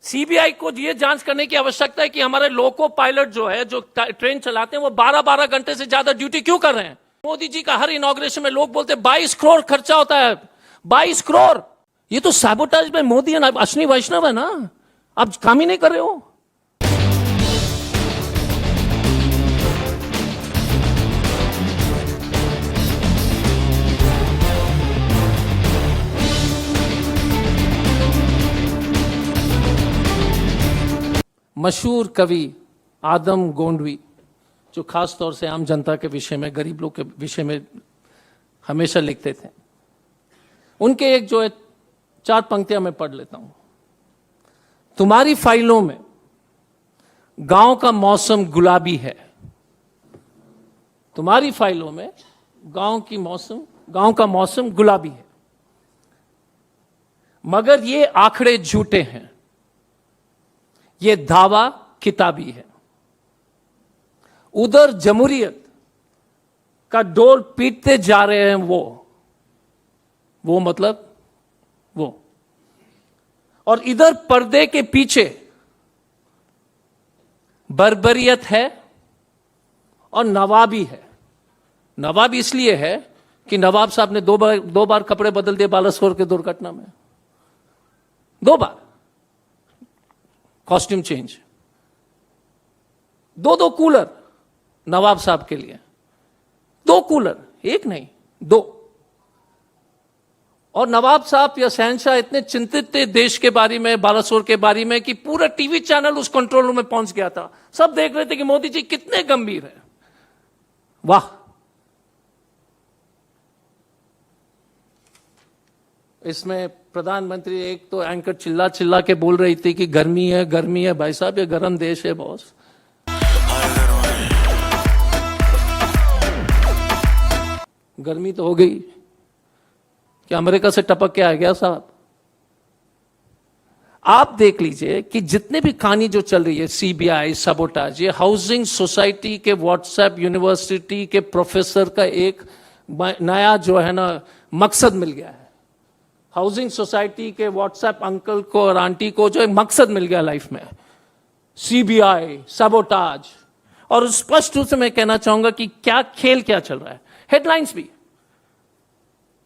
CBI को ये जांच करने की आवश्यकता है कि हमारे लोको पायलट जो है, जो ट्रेन चलाते हैं, वो 12-12 घंटे से ज्यादा ड्यूटी क्यों कर रहे हैं। मोदी जी का हर इनॉग्रेशन में लोग बोलते हैं 22 करोड़ खर्चा होता है, 22 करोड़। ये तो सैबोटाज में मोदी है ना, अश्विनी वैष्णव है ना, आप काम ही नहीं कर रहे हो। मशहूर कवि आदम गोंडवी, जो खास तौर से आम जनता के विषय में, गरीब लोग के विषय में हमेशा लिखते थे, उनके एक जो है 4 पंक्तियां मैं पढ़ लेता हूं। तुम्हारी फाइलों में गांव का मौसम गुलाबी है, तुम्हारी फाइलों में गांव का मौसम गुलाबी है, मगर ये आंकड़े झूठे हैं, ये दावा किताबी है। उधर जमहूरियत का डोर पीटते जा रहे हैं वो मतलब वो, और इधर पर्दे के पीछे बर्बरियत है और नवाबी है। नवाब इसलिए है कि नवाब साहब ने दो बार कपड़े बदल दिए बालासोर के दुर्घटना में, 2 बार कॉस्ट्यूम चेंज, 2 कूलर नवाब साहब के लिए, 2 कूलर, एक नहीं 2। और नवाब साहब या शहनशाह इतने चिंतित थे देश के बारे में, बालासोर के बारे में, कि पूरा टीवी चैनल उस कंट्रोल रूम में पहुंच गया था। सब देख रहे थे कि मोदी जी कितने गंभीर हैं। वाह, इसमें प्रधानमंत्री एक तो एंकर चिल्ला चिल्ला के बोल रही थी कि गर्मी है गर्मी है। भाई साहब, ये गर्म देश है बॉस। गर्मी तो हो गई कि अमेरिका से टपक के आ गया साहब। आप देख लीजिए कि जितने भी कहानी जो चल रही है, सीबीआई, सबोटाज, ये हाउसिंग सोसाइटी के व्हाट्सएप यूनिवर्सिटी के प्रोफेसर का एक नया जो है ना मकसद मिल गया है। हाउसिंग सोसाइटी के व्हाट्सएप अंकल को और आंटी को जो एक मकसद मिल गया लाइफ में, सीबीआई, सबोटाज। और स्पष्ट रूप से मैं कहना चाहूंगा कि क्या खेल क्या चल रहा है। हेडलाइंस भी,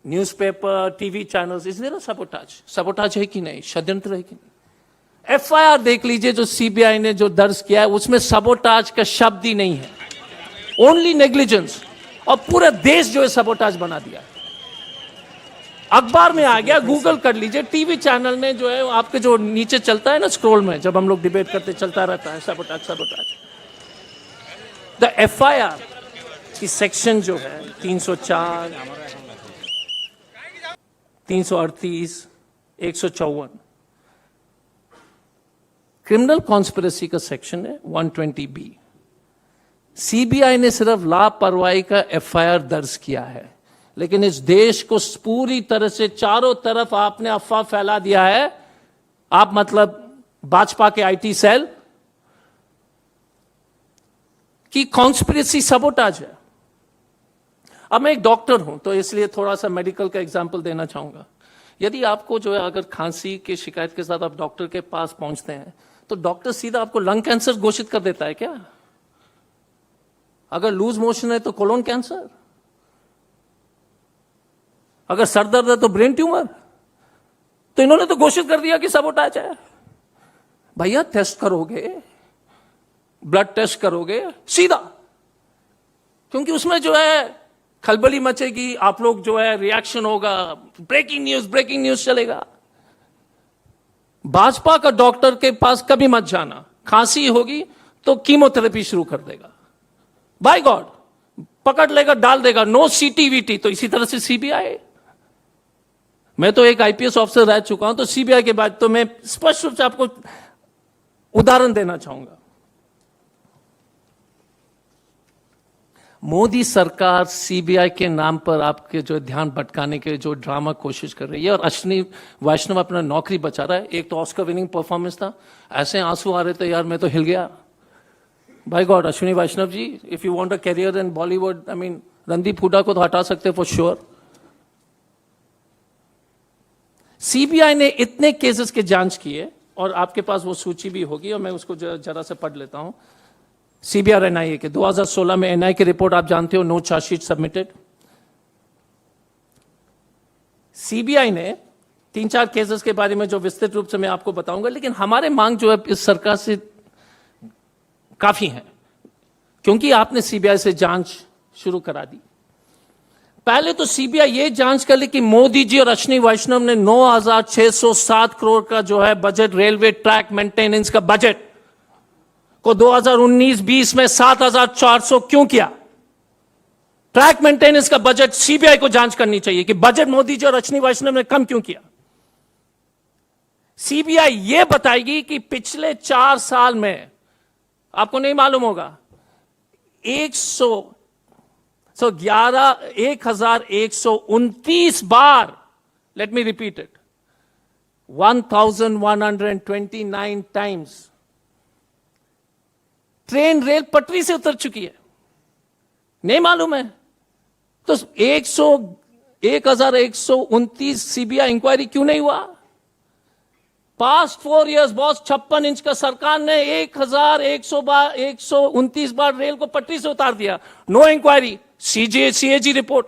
न्यूज़पेपर, टीवी चैनल्स, इसलिए ना सबोटाज है कि नहीं, षड्यंत्र है कि नहीं। एफआईआर देख लीजिए जो सीबीआई ने जो दर्ज किया है, उसमें सबोटाज का शब्द ही नहीं है, ओनली नेग्लिजेंस। और पूरा देश जो है सबोटाज बना दिया। अखबार में आ गया, गूगल कर लीजिए, टीवी चैनल ने जो है आपके जो नीचे चलता है ना स्क्रॉल में, जब हम लोग डिबेट करते चलता रहता है सबोटाज। द एफआईआर की सेक्शन जो है 304, 338, 154, क्रिमिनल कॉन्स्पिरेसी का सेक्शन है 120B। सीबीआई ने सिर्फ लापरवाही का एफआईआर दर्ज किया है, लेकिन इस देश को पूरी तरह से चारों तरफ आपने अफवाह फैला दिया है। आप मतलब भाजपा के आईटी सेल की कॉन्स्पिरेसी सबोटाज है। अब मैं एक डॉक्टर हूं तो इसलिए थोड़ा सा मेडिकल का एग्जांपल देना चाहूंगा। यदि आपको जो है अगर खांसी की शिकायत के साथ आप डॉक्टर के पास पहुंचते हैं तो डॉक्टर सीधा आपको लंग कैंसर घोषित कर देता है क्या? अगर लूज मोशन है तो कोलोन कैंसर, अगर सर दर्द है तो ब्रेन ट्यूमर। तो इन्होंने तो घोषित कर दिया कि सबोटाज है। भैया टेस्ट करोगे, ब्लड टेस्ट करोगे सीधा, क्योंकि उसमें जो है खलबली मचेगी, आप लोग जो है रिएक्शन होगा, ब्रेकिंग न्यूज चलेगा। भाजपा का डॉक्टर के पास कभी मत जाना, खांसी होगी तो कीमोथेरेपी शुरू कर देगा, बाय गॉड पकड़ लेगा, डाल देगा, नो सीटीवीटी। तो इसी तरह से सीबीआई, मैं तो एक आईपीएस ऑफिसर रह चुका हूं, तो सीबीआई के बाद तो मैं स्पष्ट रूप से आपको उदाहरण देना चाहूंगा। मोदी सरकार सीबीआई के नाम पर आपके जो ध्यान भटकाने के जो ड्रामा कोशिश कर रही है, और अश्विनी वैष्णव अपना नौकरी बचा रहा है। एक तो ऑस्कर विनिंग परफॉर्मेंस था, ऐसे आंसू आ रहे थे यार, मैं तो हिल गया। By God Ashwini Vaishnaw ji, if you want a career in Bollywood, I mean Randeep Hooda को तो हटा सकते फॉर श्योर। सीबीआई ने इतने केसेस के जांच किए और आपके पास वो सूची भी होगी और मैं उसको जरा से पढ़ लेता हूं। सीबीआई एनआईए के 2016 में एनआईए की रिपोर्ट आप जानते हो, नो चार्जशीट सबमिटेड। सीबीआई ने 3-4 केसेस के बारे में जो विस्तृत रूप से मैं आपको बताऊंगा, लेकिन हमारे मांग जो है इस सरकार से काफी है, क्योंकि आपने सीबीआई से जांच शुरू करा दी। पहले तो सीबीआई ये जांच कर ले कि मोदी जी और अश्विनी वैष्णव ने 9,607 करोड़ का जो है बजट, रेलवे ट्रैक मेंटेनेंस का बजट को 2019-20 में 7,400 क्यों किया। ट्रैक मेंटेनेंस का बजट सीबीआई को जांच करनी चाहिए कि बजट मोदी जी और अश्विनी वैष्णव ने कम क्यों किया। सीबीआई यह बताएगी कि पिछले 4 साल में, आपको नहीं मालूम होगा, 1129 बार, let me repeat it, 1129 times train rail पटरी से उतर चुकी है। नहीं मालूम है तो 1129 सीबीआई इंक्वायरी क्यों नहीं हुआ। पास्ट 4 इयर्स बॉस, 56 इंच का सरकार ने 1,129 बार रेल को पटरी से उतार दिया। No inquiry. सीएजी रिपोर्ट,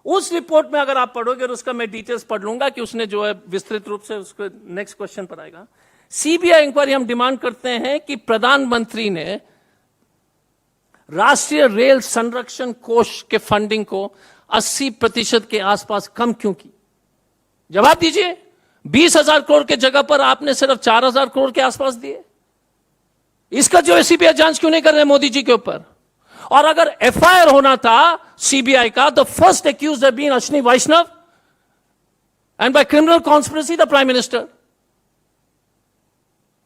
उस रिपोर्ट में अगर आप पढ़ोगे, और उसका मैं डिटेल्स पढ़ लूंगा कि उसने जो है विस्तृत रूप से, उसको नेक्स्ट क्वेश्चन पर आएगा। सीबीआई इंक्वायरी हम डिमांड करते हैं कि प्रधानमंत्री ने राष्ट्रीय रेल संरक्षण कोष के फंडिंग को 80% के आसपास कम क्यों की। जवाब दीजिए। 20,000 करोड़ के जगह पर आपने सिर्फ 4,000 करोड़ के आसपास दिए। इसका जो है सीबीआई जांच क्यों नहीं कर रहे मोदी जी के ऊपर। और अगर एफआईआर होना था सीबीआई का, the first accused have been Ashwini Vaishnaw and by criminal conspiracy the prime minister,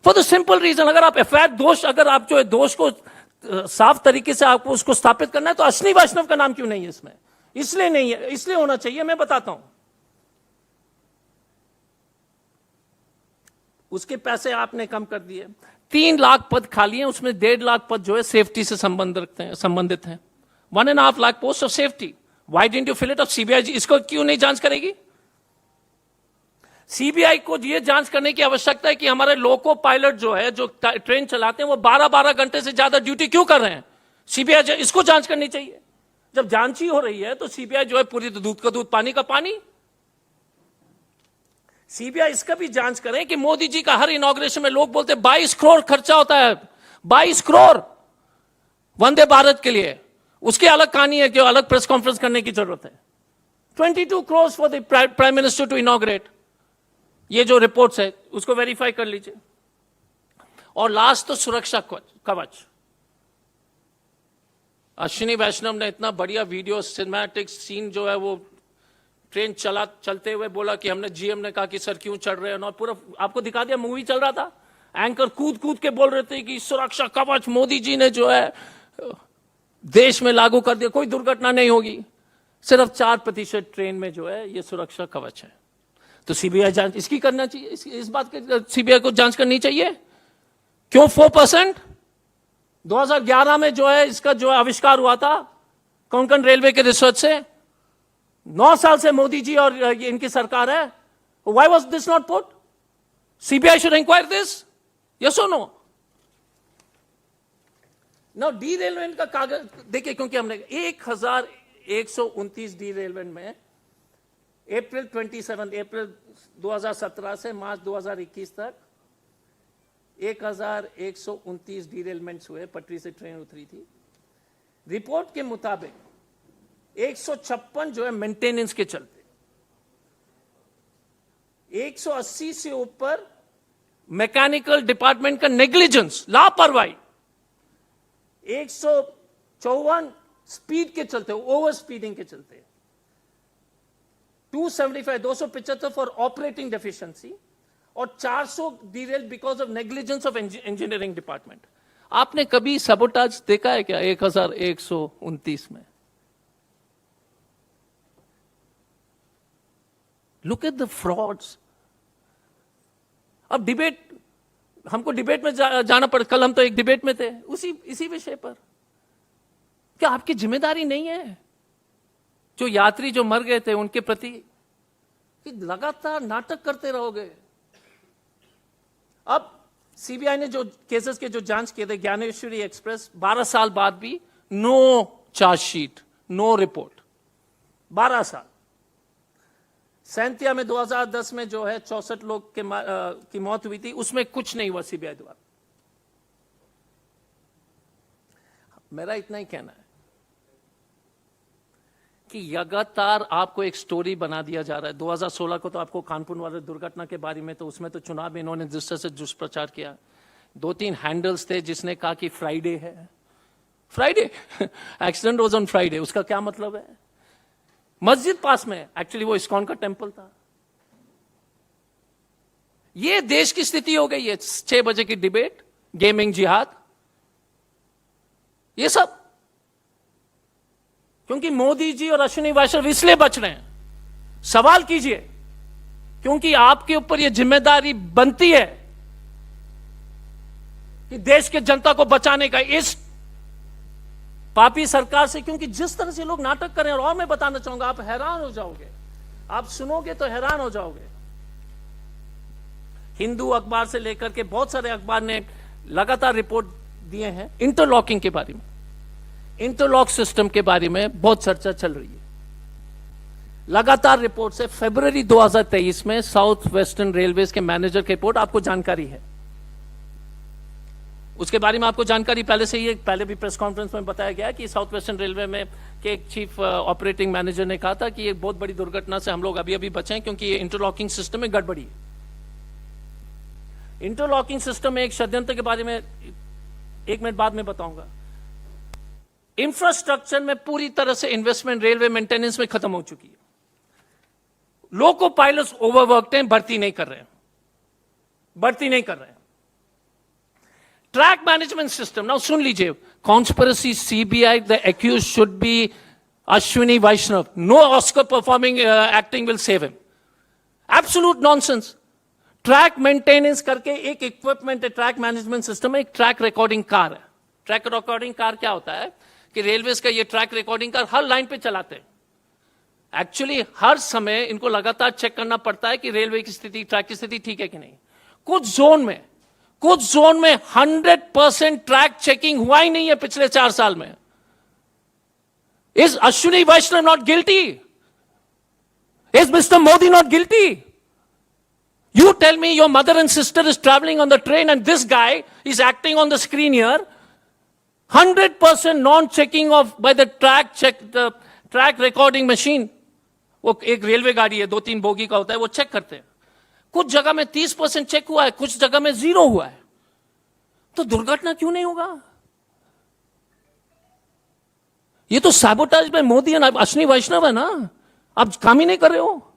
for the simple reason, अगर आप एफआईआर दोष, अगर आप जो है दोष को साफ तरीके से आपको उसको स्थापित करना है, तो अश्विनी वैष्णव का नाम क्यों नहीं है इसमें। इसलिए नहीं है, इसलिए होना चाहिए, मैं बताता हूं। उसके पैसे आपने कम कर दिए। 3 लाख पद खाली हैं, उसमें 1.5 लाख पद जो है सेफ्टी से संबंधित हैं। 1.5 lakh post of safety. Why didn't you fill it up. CBI इसको क्यों नहीं जांच करेगी। सीबीआई को यह जांच करने की आवश्यकता है कि हमारे लोको पायलट जो है, जो ट्रेन चलाते हैं, वो 12-12 घंटे से ज्यादा ड्यूटी क्यों कर रहे हैं। सीबीआई इसको जांच करनी चाहिए। जब जांच ही हो रही है तो सीबीआई जो है पूरी दूध का दूध पानी का पानी। सीबीआई इसका भी जांच करें कि मोदी जी का हर इनॉग्रेशन में लोग बोलते हैं 22 करोड़ खर्चा होता है, 22 करोड़ वंदे भारत के लिए। उसकी अलग कहानी है कि अलग प्रेस कॉन्फ्रेंस करने की जरूरत है। 22 crore for the prime minister to inaugurate. ये जो रिपोर्ट्स है उसको वेरीफाई कर लीजिए। और लास्ट तो सुरक्षा कवच। अश्विनी वैष्णव ने इतना बढ़िया वीडियो सिनेमैटिक सीन जो है वो ट्रेन चलते हुए बोला कि हमने जीएम ने कहा कि सर क्यों चढ़ रहे हैं, और पूरा आपको दिखा दिया, मूवी चल रहा था। एंकर कूद के बोल रहे थे कि सुरक्षा कवच मोदी जी ने जो है देश में लागू कर दिया, कोई दुर्घटना नहीं होगी। सिर्फ 4% ट्रेन में जो है ये सुरक्षा कवच है। तो सीबीआई जांच इसकी करना चाहिए, इस बात की सीबीआई को जांच करनी चाहिए। क्यों 4%। 2011 में जो है इसका जो आविष्कार हुआ था कोंकण रेलवे के रिसर्च से। 9 साल से मोदी जी और इनकी सरकार है। Why was this not put. CBI should inquire this, yes और नो। नाउ डीरेलमेंट का कागज देखिए, क्योंकि हमने 1129 डीरेलमेंट में अप्रैल 2017 से मार्च 2021 तक 1129 डीरेलमेंट्स हुए, पटरी से ट्रेन उतरी थी। रिपोर्ट के मुताबिक 156 जो है मेंटेनेंस के चलते, 180 से ऊपर मैकेनिकल डिपार्टमेंट का नेग्लिजेंस, लापरवाही, 154 स्पीड के चलते, ओवर स्पीडिंग के चलते, 275 फॉर ऑपरेटिंग डेफिशिएंसी, और 400 derail because of negligence of engineering department. आपने कभी सबोटाज देखा है क्या 1129 में। Look at the frauds. अब डिबेट, हमको डिबेट में जाना पड़, कल हम तो एक डिबेट में थे इसी विषय पर। क्या आपकी जिम्मेदारी नहीं है जो यात्री जो मर गए थे उनके प्रति कि लगातार नाटक करते रहोगे। अब सीबीआई ने जो केसेस के जो जांच किए थे, ज्ञानेश्वरी एक्सप्रेस, 12 साल बाद भी नो चार्जशीट, नो रिपोर्ट, 12 साल। सैंतिया में 2010 में जो है 64 लोग की मौत हुई थी, उसमें कुछ नहीं हुआ सीबीआई द्वारा। मेरा इतना ही कहना है कि लगातार आपको एक स्टोरी बना दिया जा रहा है। 2016 को तो आपको कानपुर वाले दुर्घटना के बारे में, तो उसमें तो चुनाव में इन्होंने जिस तरह से दुष्प्रचार किया, 2-3 हैंडल्स थे जिसने कहा कि फ्राइडे है, Friday accident was on Friday, उसका क्या मतलब है? मस्जिद पास में, एक्चुअली वो इस्कॉन का टेंपल था। ये देश की स्थिति हो गई है। 6 बजे की डिबेट, गेमिंग, जिहाद, ये सब क्योंकि मोदी जी और अश्विनी वैष्णव इसलिए बच रहे हैं। सवाल कीजिए, क्योंकि आपके ऊपर यह जिम्मेदारी बनती है कि देश के जनता को बचाने का इस पापी सरकार से। क्योंकि जिस तरह से लोग नाटक कर रहे हैं, और मैं बताना चाहूंगा, आप हैरान हो जाओगे, आप सुनोगे तो हैरान हो जाओगे। हिंदू अखबार से लेकर के बहुत सारे अखबार ने लगातार रिपोर्ट दिए हैं इंटरलॉकिंग के बारे में, इंटरलॉक सिस्टम के बारे में बहुत चर्चा चल रही है। लगातार रिपोर्ट से फरवरी 2023 में साउथ वेस्टर्न रेलवेज के मैनेजर की रिपोर्ट, आपको जानकारी है उसके बारे में, आपको जानकारी पहले से ही, पहले भी प्रेस कॉन्फ्रेंस में बताया गया कि साउथ वेस्टर्न रेलवे में के एक चीफ ऑपरेटिंग मैनेजर ने कहा था कि ये बहुत बड़ी दुर्घटना से हम लोग अभी अभी बचे हैं, क्योंकि ये इंटरलॉकिंग सिस्टम में गड़बड़ी है। इंटरलॉकिंग सिस्टम में एक षड्यंत्र के बारे में 1 मिनट बाद में बताऊंगा। इंफ्रास्ट्रक्चर में पूरी तरह से इन्वेस्टमेंट रेलवे मेंटेनेंस में खत्म हो चुकी है। लोको पायलट्स ओवरवर्कड हैं, भर्ती नहीं कर रहे हैं, भर्ती नहीं कर रहे हैं। ट्रैक मैनेजमेंट सिस्टम, नाउ सुन लीजिए, conspiracy, CBI, the accuse should be Ashwini Vaishnaw, no Oscar performing acting will save him, absolute nonsense. Track maintenance करके एक इक्विपमेंट है, ट्रैक मैनेजमेंट सिस्टम में एक ट्रैक रिकॉर्डिंग कार है। ट्रैक रिकॉर्डिंग कार क्या होता है कि रेलवेज का ये ट्रैक रिकॉर्डिंग कार हर लाइन पे चलाते हैं। एक्चुअली हर समय इनको लगातार चेक करना पड़ता है कि रेलवे की स्थिति, ट्रैक की स्थिति ठीक है कि नहीं। कुछ जोन में 100% ट्रैक चेकिंग हुआ ही नहीं है पिछले 4 साल में। Is Ashwini Vaishnaw not guilty? Is mister Modi not guilty? You tell me your mother and sister is traveling on the train and this guy is acting on the screen here. 100% non-checking of by the track recording machine. वो एक railway गाड़ी है, 2-3 bogie का होता है, वो check करते हैं। कुछ जगह में 30% चेक हुआ है, कुछ जगह में 0 हुआ है। तो दुर्घटना क्यों नहीं होगा? ये तो सैबोटाज में मोदी और अश्विनी वैष्णव है ना। आप काम ही नहीं कर रहे हो।